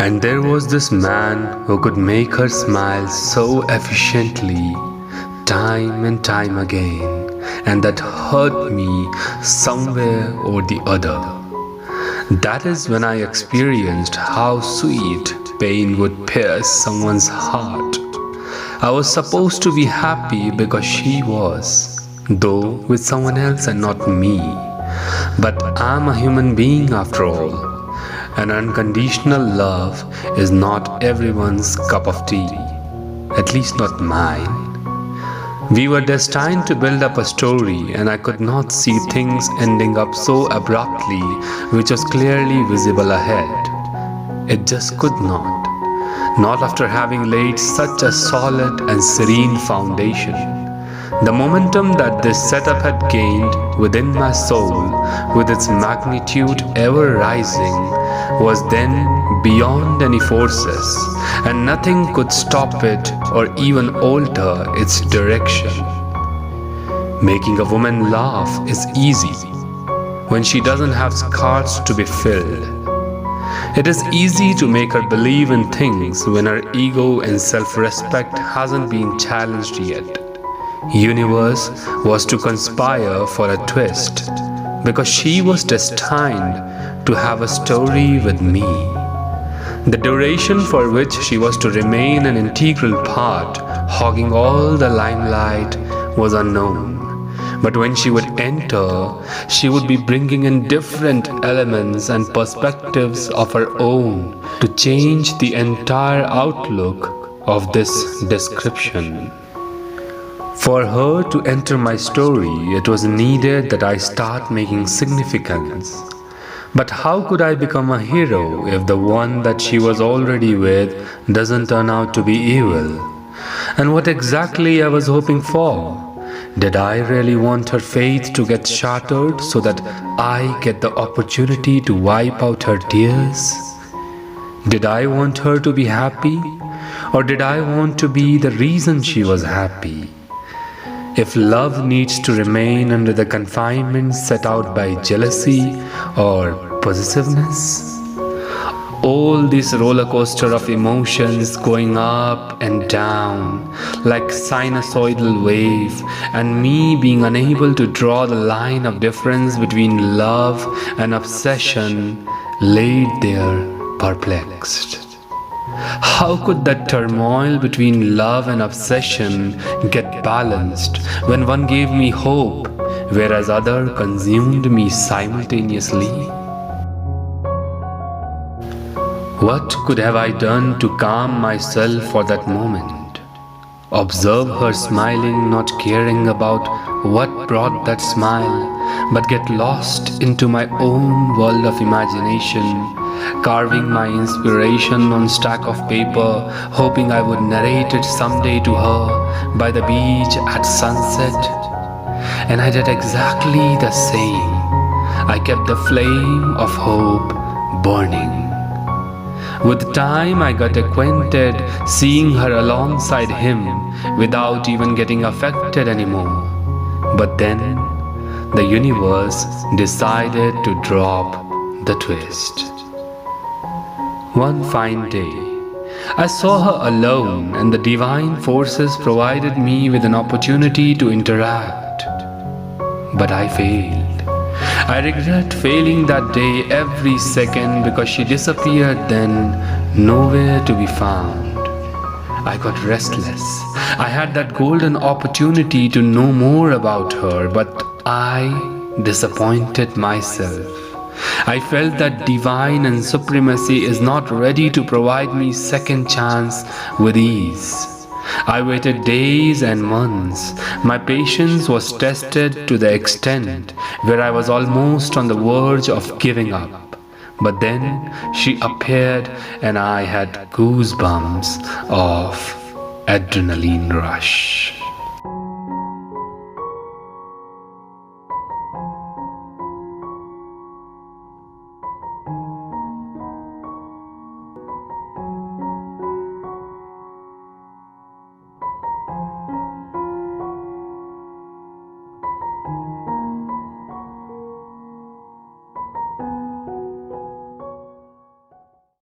And there was this man who could make her smile so efficiently, time and time again, and that hurt me somewhere or the other. That is when I experienced how sweet pain would pierce someone's heart. I was supposed to be happy because she was, though with someone else and not me. But I'm a human being after all. And unconditional love is not everyone's cup of tea, at least not mine. We were destined to build up a story, and I could not see things ending up so abruptly, which was clearly visible ahead. It just could not after having laid such a solid and serene foundation. The momentum that this setup had gained within my soul, with its magnitude ever rising, was then beyond any forces, and nothing could stop it or even alter its direction. Making a woman laugh is easy when she doesn't have scars to be filled. It is easy to make her believe in things when her ego and self-respect hasn't been challenged yet. Universe was to conspire for a twist because she was destined to have a story with me. The duration for which she was to remain an integral part, hogging all the limelight, was unknown. But when she would enter, she would be bringing in different elements and perspectives of her own to change the entire outlook of this description. For her to enter my story, it was needed that I start making significance. But how could I become a hero if the one that she was already with doesn't turn out to be evil? And what exactly I was hoping for? Did I really want her faith to get shattered so that I get the opportunity to wipe out her tears? Did I want her to be happy? Or did I want to be the reason she was happy? If love needs to remain under the confinements set out by jealousy or possessiveness, all this roller coaster of emotions going up and down like sinusoidal wave, and me being unable to draw the line of difference between love and obsession, laid there perplexed. How could that turmoil between love and obsession get balanced when one gave me hope, whereas other consumed me simultaneously? What could have I done to calm myself for that moment? Observe her smiling, not caring about what brought that smile, but get lost into my own world of imagination, carving my inspiration on stack of paper, hoping I would narrate it someday to her by the beach at sunset. And I did exactly the same. I kept the flame of hope burning. With time I got acquainted seeing her alongside him without even getting affected anymore. But then the universe decided to drop the twist. One fine day, I saw her alone, and the divine forces provided me with an opportunity to interact. But I failed. I regret failing that day every second because she disappeared then, nowhere to be found. I got restless. I had that golden opportunity to know more about her, but I disappointed myself. I felt that divine and supremacy is not ready to provide me second chance with ease. I waited days and months. My patience was tested to the extent where I was almost on the verge of giving up. But then she appeared and I had goosebumps of adrenaline rush.